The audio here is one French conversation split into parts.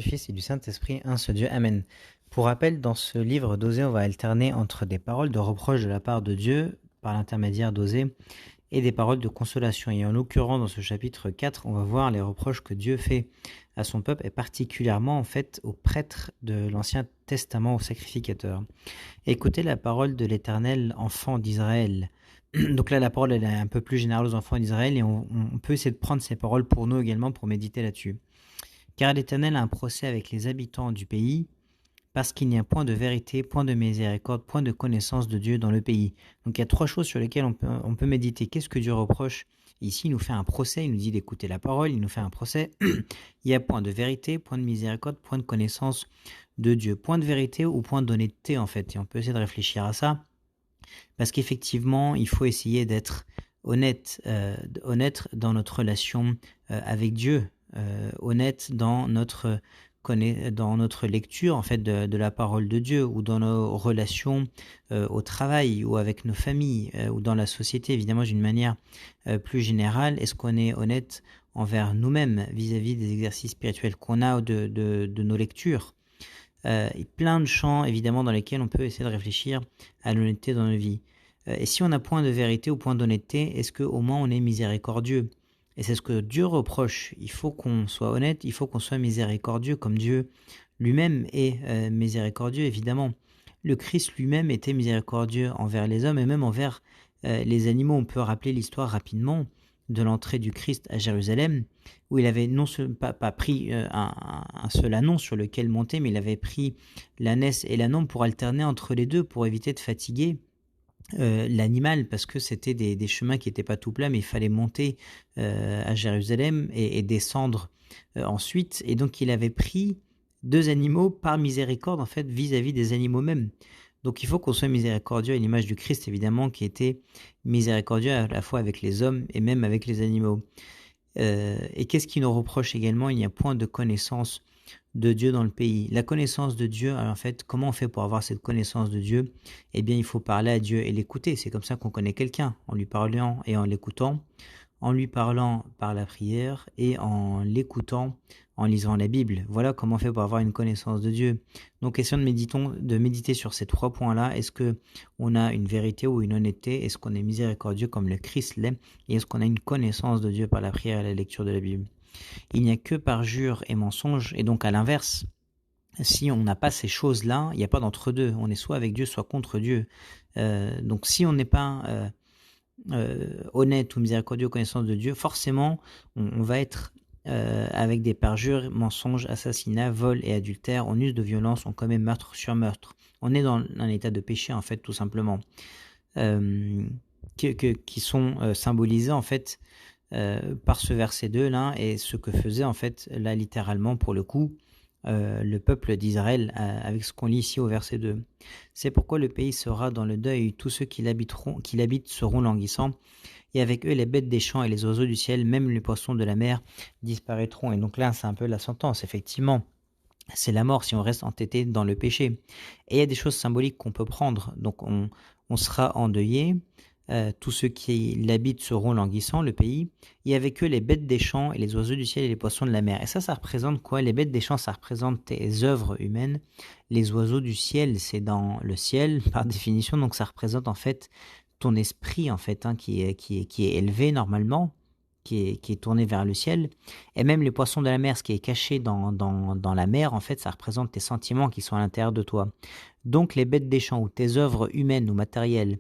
du Fils et du Saint-Esprit, un seul Dieu. Amen. Pour rappel, dans ce livre d'Osée, on va alterner entre des paroles de reproche de la part de Dieu, par l'intermédiaire d'Osée, et des paroles de consolation. Et en l'occurrence, dans ce chapitre 4, on va voir les reproches que Dieu fait à son peuple, et particulièrement en fait aux prêtres de l'Ancien Testament, aux sacrificateurs. Écoutez la parole de l'Éternel, enfant d'Israël. Donc là, la parole elle est un peu plus générale aux enfants d'Israël, et on peut essayer de prendre ces paroles pour nous également, pour méditer là-dessus. Car l'Éternel a un procès avec les habitants du pays, parce qu'il n'y a point de vérité, point de miséricorde, point de connaissance de Dieu dans le pays. Donc il y a trois choses sur lesquelles on peut méditer. Qu'est-ce que Dieu reproche? Ici, il nous fait un procès, il nous dit d'écouter la parole, il nous fait un procès. Il y a point de vérité, point de miséricorde, point de connaissance de Dieu. Point de vérité ou point d'honnêteté, en fait. Et on peut essayer de réfléchir à ça, parce qu'effectivement, il faut essayer d'être honnête dans notre relation avec Dieu, honnête dans notre lecture en fait de la parole de Dieu, ou dans nos relations au travail, ou avec nos familles, ou dans la société, évidemment d'une manière plus générale. Est-ce qu'on est honnête envers nous-mêmes vis-à-vis des exercices spirituels qu'on a, ou de nos lectures? Et plein de champs évidemment dans lesquels on peut essayer de réfléchir à l'honnêteté dans nos vies. Et si on n'a point de vérité ou point d'honnêteté, est-ce qu'au moins on est miséricordieux? Et c'est ce que Dieu reproche. Il faut qu'on soit honnête, il faut qu'on soit miséricordieux, comme Dieu lui-même est miséricordieux, évidemment. Le Christ lui-même était miséricordieux envers les hommes et même envers les animaux. On peut rappeler l'histoire rapidement de l'entrée du Christ à Jérusalem, où il avait non seulement pas pris un seul ânon sur lequel monter, mais il avait pris l'ânesse et l'ânon pour alterner entre les deux, pour éviter de fatiguer l'animal, parce que c'était des chemins qui n'étaient pas tout plats, mais il fallait monter à Jérusalem et descendre ensuite. Et donc il avait pris deux animaux par miséricorde, en fait, vis-à-vis des animaux mêmes. Donc il faut qu'on soit miséricordieux à l'image du Christ, évidemment, qui était miséricordieux à la fois avec les hommes et même avec les animaux. Et qu'est-ce qui nous reproche également? Il n'y a point de connaissance de Dieu dans le pays. La connaissance de Dieu, alors en fait, comment on fait pour avoir cette connaissance de Dieu? Eh bien, il faut parler à Dieu et l'écouter. C'est comme ça qu'on connaît quelqu'un, en lui parlant et en l'écoutant, en lui parlant par la prière et en l'écoutant en lisant la Bible. Voilà comment on fait pour avoir une connaissance de Dieu. Donc, essayons de méditer sur ces trois points-là. Est-ce que on a une vérité ou une honnêteté? Est-ce qu'on est miséricordieux comme le Christ l'est? Et est-ce qu'on a une connaissance de Dieu par la prière et la lecture de la Bible? Il n'y a que parjure et mensonge, et donc à l'inverse, si on n'a pas ces choses-là, il n'y a pas d'entre-deux. On est soit avec Dieu, soit contre Dieu. Donc si on n'est pas honnête ou miséricordieux aux connaissances de Dieu, forcément, on va être avec des parjures, mensonges, assassinats, vols et adultères. On use de violence, on commet meurtre sur meurtre. On est dans un état de péché, en fait, tout simplement, qui sont symbolisés, en fait, par ce verset 2 là, et ce que faisait en fait là littéralement pour le coup le peuple d'Israël, avec ce qu'on lit ici au verset 2. C'est pourquoi le pays sera dans le deuil, tous ceux qui l'habitent seront languissants, et avec eux les bêtes des champs et les oiseaux du ciel, même les poissons de la mer disparaîtront. Et donc là c'est un peu la sentence, effectivement. C'est la mort si on reste entêté dans le péché. Et il y a des choses symboliques qu'on peut prendre. Donc on sera endeuillé, tous ceux qui l'habitent seront languissants, le pays, et avec eux les bêtes des champs et les oiseaux du ciel et les poissons de la mer. Et ça représente quoi? Les bêtes des champs, ça représente tes œuvres humaines. Les oiseaux du ciel, c'est dans le ciel par définition, donc ça représente en fait ton esprit, en fait, hein, qui est élevé normalement, qui est tourné vers le ciel. Et même les poissons de la mer, ce qui est caché dans la mer, en fait, ça représente tes sentiments qui sont à l'intérieur de toi. Donc les bêtes des champs, ou tes œuvres humaines ou matérielles,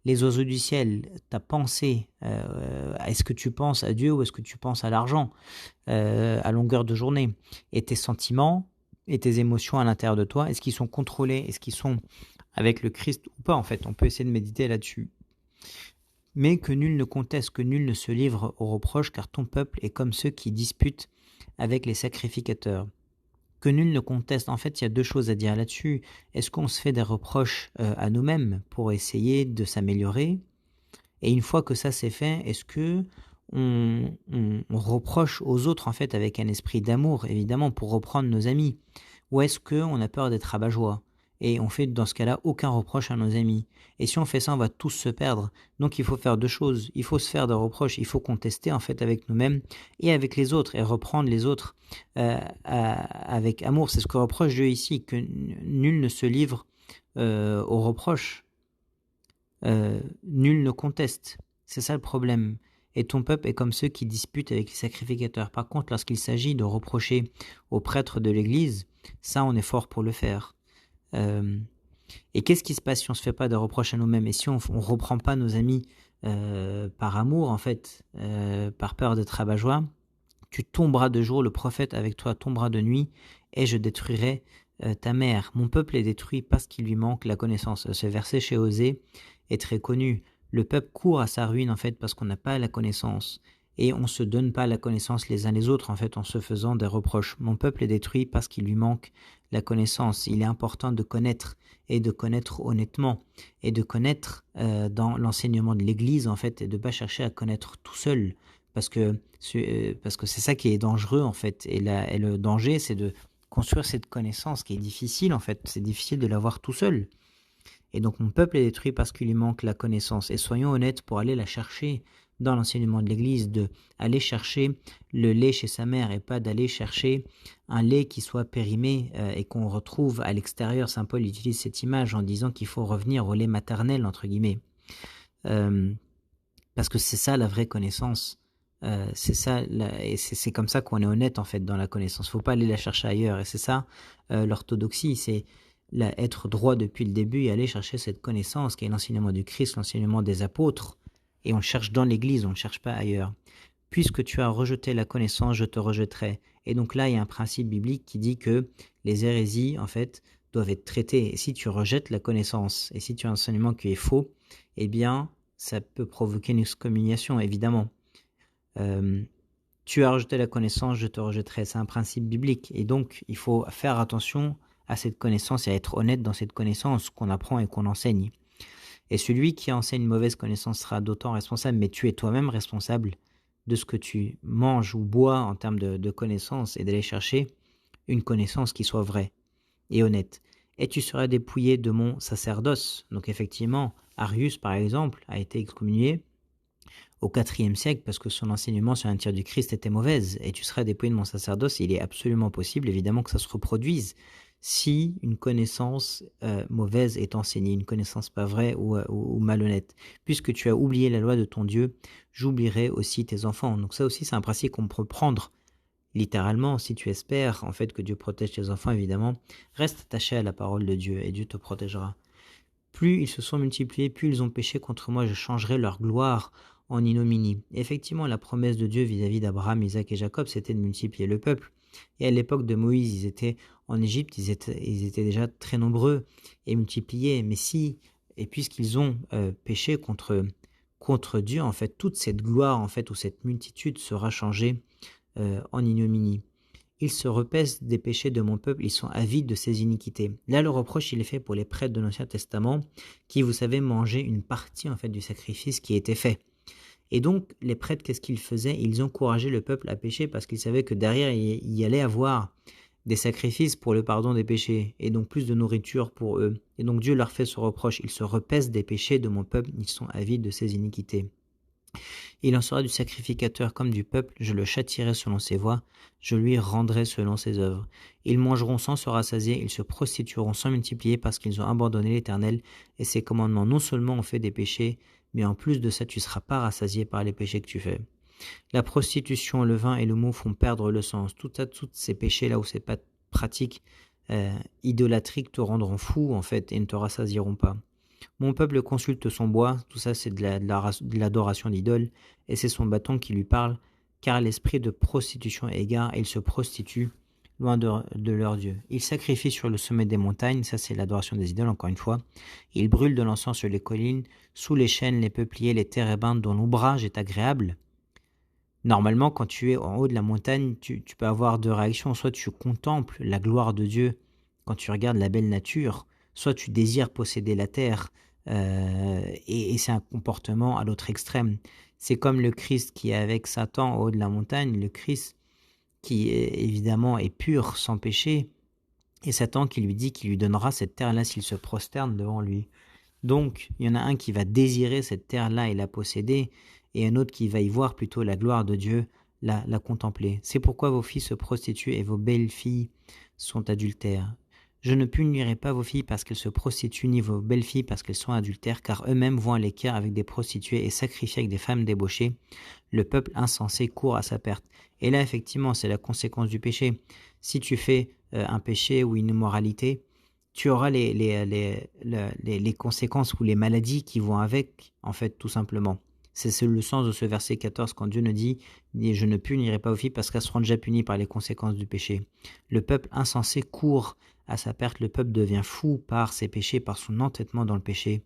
les oiseaux du ciel, ta pensée, est-ce que tu penses à Dieu ou est-ce que tu penses à l'argent à longueur de journée? Et tes sentiments et tes émotions à l'intérieur de toi, est-ce qu'ils sont contrôlés? Est-ce qu'ils sont avec le Christ ou pas, en fait? On peut essayer de méditer là-dessus. Mais que nul ne conteste, que nul ne se livre aux reproches, car ton peuple est comme ceux qui disputent avec les sacrificateurs. Que nul ne conteste. En fait, il y a deux choses à dire là-dessus. Est-ce qu'on se fait des reproches à nous-mêmes pour essayer de s'améliorer? Et une fois que ça c'est fait, est-ce que on reproche aux autres, en fait, avec un esprit d'amour, évidemment, pour reprendre nos amis? Ou est-ce qu'on a peur d'être rabat-joie? et on fait dans ce cas-là aucun reproche à nos amis. Et si on fait ça, on va tous se perdre. Donc il faut faire deux choses. Il faut se faire des reproches, il faut contester en fait avec nous-mêmes et avec les autres et reprendre les autres avec amour. C'est ce que reproche Dieu ici, que nul ne se livre aux reproches, nul ne conteste. C'est ça le problème. Et ton peuple est comme ceux qui disputent avec les sacrificateurs. Par contre, lorsqu'il s'agit de reprocher aux prêtres de l'Église, ça on est fort pour le faire. Et qu'est-ce qui se passe si on ne se fait pas de reproches à nous-mêmes et si on ne reprend pas nos amis par amour, en fait, par peur d'être rabat-joie? Tu tomberas de jour, le prophète avec toi tombera de nuit, et je détruirai ta mère. Mon peuple est détruit parce qu'il lui manque la connaissance. Ce verset chez Osée est très connu. Le peuple court à sa ruine, en fait, parce qu'on n'a pas la connaissance. Et on ne se donne pas la connaissance les uns les autres, en fait, en se faisant des reproches. Mon peuple est détruit parce qu'il lui manque la connaissance. Il est important de connaître, et de connaître honnêtement, et de connaître dans l'enseignement de l'Église, en fait, et de ne pas chercher à connaître tout seul, parce que c'est ça qui est dangereux, en fait. Et le danger, c'est de construire cette connaissance qui est difficile, en fait. C'est difficile de l'avoir tout seul. Et donc mon peuple est détruit parce qu'il lui manque la connaissance. Et soyons honnêtes pour aller la chercher dans l'enseignement de l'Église, de aller chercher le lait chez sa mère et pas d'aller chercher un lait qui soit périmé et qu'on retrouve à l'extérieur. Saint Paul utilise cette image en disant qu'il faut revenir au lait maternel, entre guillemets. Parce que c'est ça la vraie connaissance. C'est ça, et c'est comme ça qu'on est honnête en fait dans la connaissance. Faut pas aller la chercher ailleurs. Et c'est ça l'orthodoxie, c'est être droit depuis le début et aller chercher cette connaissance qui est l'enseignement du Christ, l'enseignement des apôtres. Et on le cherche dans l'Église, on ne le cherche pas ailleurs. Puisque tu as rejeté la connaissance, je te rejetterai. Et donc là, il y a un principe biblique qui dit que les hérésies, en fait, doivent être traitées. Et si tu rejettes la connaissance, et si tu as un enseignement qui est faux, eh bien, ça peut provoquer une excommunication, évidemment. Tu as rejeté la connaissance, je te rejetterai. C'est un principe biblique. Et donc, il faut faire attention à cette connaissance et à être honnête dans cette connaissance qu'on apprend et qu'on enseigne. Et celui qui enseigne une mauvaise connaissance sera d'autant responsable, mais tu es toi-même responsable de ce que tu manges ou bois en termes de connaissance et d'aller chercher une connaissance qui soit vraie et honnête. Et tu seras dépouillé de mon sacerdoce. Donc effectivement, Arius, par exemple, a été excommunié au IVe siècle parce que son enseignement sur la nature du Christ était mauvaise. Et tu seras dépouillé de mon sacerdoce. Il est absolument possible, évidemment, que ça se reproduise si une connaissance mauvaise est enseignée, une connaissance pas vraie ou malhonnête. Puisque tu as oublié la loi de ton Dieu, j'oublierai aussi tes enfants. Donc ça aussi, c'est un principe qu'on peut prendre littéralement. Si tu espères en fait que Dieu protège tes enfants, évidemment, reste attaché à la parole de Dieu et Dieu te protégera. Plus ils se sont multipliés, plus ils ont péché contre moi, je changerai leur gloire en ignominie. Effectivement, la promesse de Dieu vis-à-vis d'Abraham, Isaac et Jacob, c'était de multiplier le peuple. Et à l'époque de Moïse, ils étaient en Égypte, ils étaient déjà très nombreux et multipliés. Mais et puisqu'ils ont péché contre Dieu, en fait, toute cette gloire, en fait, ou cette multitude sera changée en ignominie. Ils se repaissent des péchés de mon peuple, ils sont avides de ses iniquités. Là, le reproche, il est fait pour les prêtres de l'Ancien Testament, qui, vous savez, mangeaient une partie, en fait, du sacrifice qui était fait. Et donc, les prêtres, qu'est-ce qu'ils faisaient? Ils encourageaient le peuple à pécher parce qu'ils savaient que derrière, il y allait avoir des sacrifices pour le pardon des péchés, et donc plus de nourriture pour eux. Et donc Dieu leur fait ce reproche, ils se repaissent des péchés de mon peuple, ils sont avides de ses iniquités. Il en sera du sacrificateur comme du peuple, je le châtierai selon ses voies, je lui rendrai selon ses œuvres. Ils mangeront sans se rassasier, ils se prostitueront sans multiplier parce qu'ils ont abandonné l'Éternel et ses commandements. Non seulement ont fait des péchés, mais en plus de ça, tu ne seras pas rassasié par les péchés que tu fais. La prostitution, le vin et le mot font perdre le sens. Toutes ces péchés-là où c'est pas pratique, idolâtriques te rendront fou en fait et ne te rassasieront pas. Mon peuple consulte son bois, tout ça c'est de l'adoration d'idole, et c'est son bâton qui lui parle, car l'esprit de prostitution est égare et ils se prostituent loin de leur Dieu. Ils sacrifient sur le sommet des montagnes, ça c'est l'adoration des idoles encore une fois. Ils brûlent de l'encens sur les collines, sous les chênes, les peupliers, les térébintes dont l'ombrage est agréable. Normalement, quand tu es en haut de la montagne, tu peux avoir deux réactions. Soit tu contemples la gloire de Dieu quand tu regardes la belle nature, soit tu désires posséder la terre. Et c'est un comportement à l'autre extrême. C'est comme le Christ qui est avec Satan au haut de la montagne. Le Christ qui évidemment est pur, sans péché, et Satan qui lui dit qu'il lui donnera cette terre-là s'il se prosterne devant lui. Donc, il y en a un qui va désirer cette terre-là et la posséder, et un autre qui va y voir plutôt la gloire de Dieu, la contempler. C'est pourquoi vos filles se prostituent et vos belles filles sont adultères. Je ne punirai pas vos filles parce qu'elles se prostituent, ni vos belles filles parce qu'elles sont adultères, car eux-mêmes vont à l'écart avec des prostituées et sacrifient avec des femmes débauchées. Le peuple insensé court à sa perte. Et là, effectivement, c'est la conséquence du péché. Si tu fais un péché ou une immoralité, tu auras les conséquences ou les maladies qui vont avec, en fait, tout simplement. C'est le sens de ce verset 14 quand Dieu nous dit « Je ne punirai pas vos filles parce qu'elles seront déjà punies par les conséquences du péché. » Le peuple insensé court à sa perte, le peuple devient fou par ses péchés, par son entêtement dans le péché,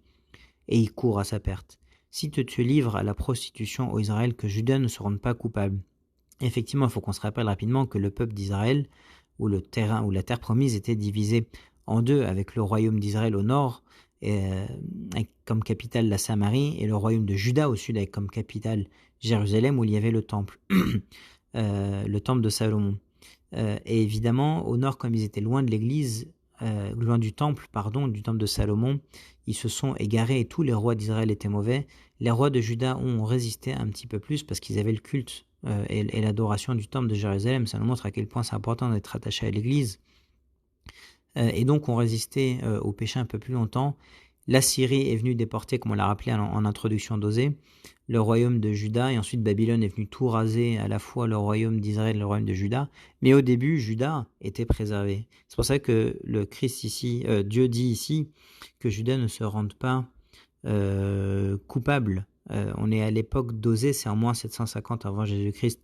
et il court à sa perte. Si tu te livres à la prostitution au Israël, que Juda ne se rende pas coupable. Effectivement, il faut qu'on se rappelle rapidement que le peuple d'Israël, où le terrain, où la terre promise était divisée en deux, avec le royaume d'Israël au nord, avec comme capitale la Samarie, et le royaume de Juda au sud, avec comme capitale Jérusalem, où il y avait le temple, le temple de Salomon. Et évidemment, au nord, comme ils étaient loin de l'église, loin du temple de Salomon, ils se sont égarés et tous les rois d'Israël étaient mauvais. Les rois de Juda ont résisté un petit peu plus parce qu'ils avaient le culte et l'adoration du temple de Jérusalem. Ça nous montre à quel point c'est important d'être attaché à l'église. Et donc ont résisté au péché un peu plus longtemps. La Syrie est venue déporter, comme on l'a rappelé en introduction d'Osée, le royaume de Juda, et ensuite Babylone est venue tout raser, à la fois le royaume d'Israël et le royaume de Juda. Mais au début, Juda était préservé. C'est pour ça que le Christ ici, Dieu dit ici que Juda ne se rende pas coupable. On est à l'époque d'Osée, c'est en moins 750 avant Jésus-Christ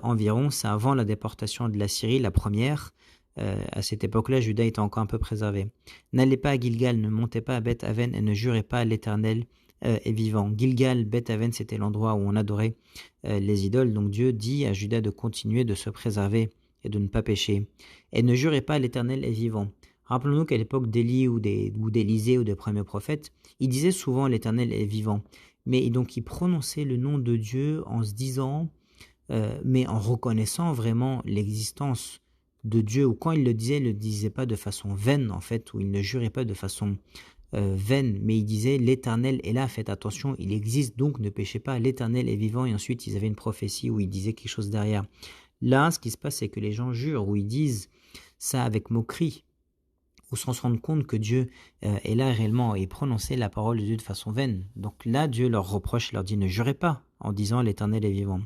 environ, c'est avant la déportation de la Syrie, la première. À cette époque-là, Juda était encore un peu préservé. N'allez pas à Gilgal, ne montez pas à Beth-Aven et ne jurez pas à l'Éternel est vivant. Gilgal, Beth-Aven, c'était l'endroit où on adorait les idoles. Donc Dieu dit à Juda de continuer de se préserver et de ne pas pécher. Et ne jurez pas à l'Éternel est vivant. Rappelons-nous qu'à l'époque d'Élie ou d'Élisée ou des premiers prophètes, ils disaient souvent l'Éternel est vivant. Mais donc ils prononçaient le nom de Dieu en se disant, mais en reconnaissant vraiment l'existence de Dieu, ou quand il le disait, il ne le disait pas de façon vaine en fait, ou il ne jurait pas de façon vaine, mais il disait l'Éternel est là, faites attention, il existe, donc ne péchez pas, l'Éternel est vivant, et ensuite ils avaient une prophétie où il disait quelque chose derrière. Là, ce qui se passe, c'est que les gens jurent, ou ils disent ça avec moquerie, ou sans se rendre compte que Dieu est là réellement, et prononcer la parole de Dieu de façon vaine. Donc là, Dieu leur reproche, leur dit ne jurez pas, en disant l'Éternel est vivant.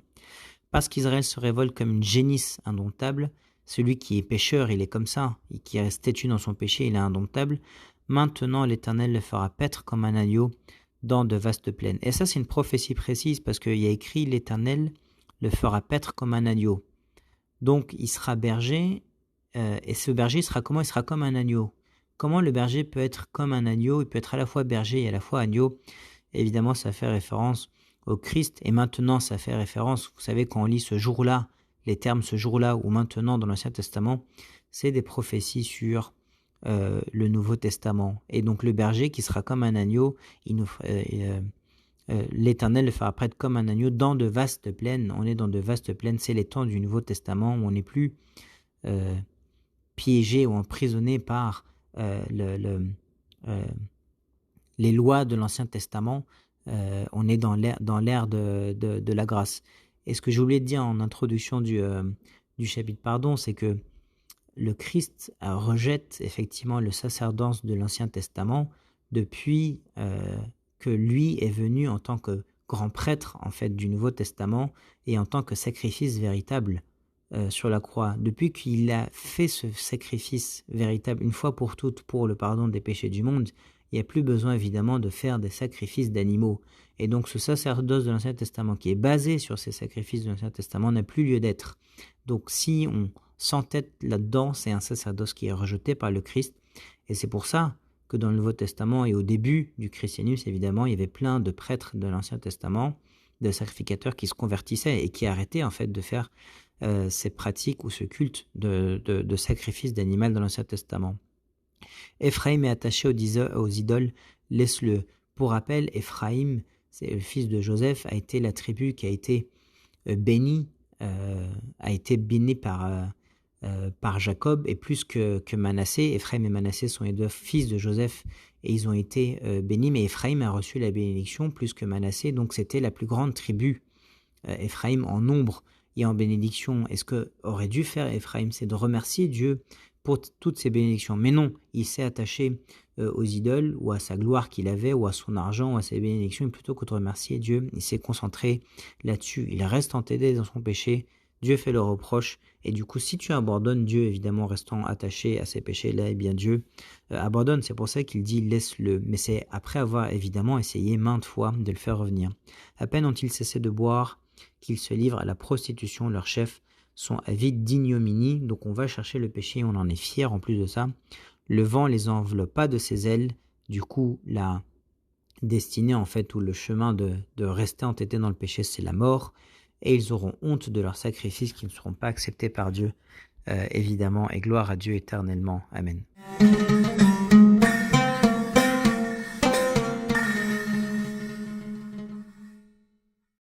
Parce qu'Israël se révolte comme une génisse indomptable, celui qui est pécheur, il est comme ça, et qui reste têtu dans son péché, il est indomptable. Maintenant, l'Éternel le fera paître comme un agneau dans de vastes plaines. Et ça, c'est une prophétie précise, parce qu'il y a écrit l'Éternel le fera paître comme un agneau. Donc, il sera berger, et ce berger sera comment? Il sera comme un agneau. Comment le berger peut être comme un agneau? Il peut être à la fois berger et à la fois agneau. Évidemment, ça fait référence au Christ, et maintenant ça fait référence, vous savez, quand on lit ce jour-là, les termes ce jour-là ou maintenant dans l'Ancien Testament, c'est des prophéties sur le Nouveau Testament. Et donc le berger qui sera comme un agneau, l'Éternel le fera paraître comme un agneau dans de vastes plaines. On est dans de vastes plaines, c'est les temps du Nouveau Testament où on n'est plus piégé ou emprisonné par les lois de l'Ancien Testament. On est dans l'ère de la grâce. Et ce que j'ai oublié de dire en introduction du chapitre pardon, c'est que le Christ rejette effectivement le sacerdoce de l'Ancien Testament depuis que lui est venu en tant que grand prêtre en fait du Nouveau Testament et en tant que sacrifice véritable sur la croix. Depuis qu'il a fait ce sacrifice véritable une fois pour toutes pour le pardon des péchés du monde, il n'y a plus besoin évidemment de faire des sacrifices d'animaux. Et donc ce sacerdoce de l'Ancien Testament qui est basé sur ces sacrifices de l'Ancien Testament n'a plus lieu d'être. Donc si on s'entête là-dedans, c'est un sacerdoce qui est rejeté par le Christ. Et c'est pour ça que dans le Nouveau Testament et au début du christianisme, évidemment, il y avait plein de prêtres de l'Ancien Testament, de sacrificateurs qui se convertissaient et qui arrêtaient en fait de faire ces pratiques ou ce culte de sacrifice d'animal dans l'Ancien Testament. Éphraïm est attaché aux idoles, laisse-le. Pour rappel, Éphraïm, c'est le fils de Joseph, a été la tribu qui a été bénie par par Jacob et plus que Manassé. Éphraïm et Manassé sont les deux fils de Joseph et ils ont été bénis, mais Éphraïm a reçu la bénédiction plus que Manassé, donc c'était la plus grande tribu. Éphraïm en nombre et en bénédiction. Et ce qu'aurait dû faire Éphraïm, c'est de remercier Dieu pour toutes ses bénédictions. Mais non, il s'est attaché aux idoles ou à sa gloire qu'il avait ou à son argent ou à ses bénédictions. Et plutôt que de remercier Dieu, il s'est concentré là-dessus. Il reste entêté dans son péché. Dieu fait le reproche. Et du coup, si tu abandonnes Dieu, évidemment, restant attaché à ces péchés-là, eh bien Dieu abandonne. C'est pour ça qu'il dit laisse-le. Mais c'est après avoir évidemment essayé maintes fois de le faire revenir. À peine ont-ils cessé de boire qu'ils se livrent à la prostitution. Leurs chefs sont avides d'ignominie. Donc on va chercher le péché, on en est fier en plus de ça. Le vent les enveloppa de ses ailes. Du coup, la destinée en fait, ou le chemin de rester entêté dans le péché, c'est la mort. Et ils auront honte de leurs sacrifices qui ne seront pas acceptés par Dieu, évidemment. Et gloire à Dieu éternellement. Amen.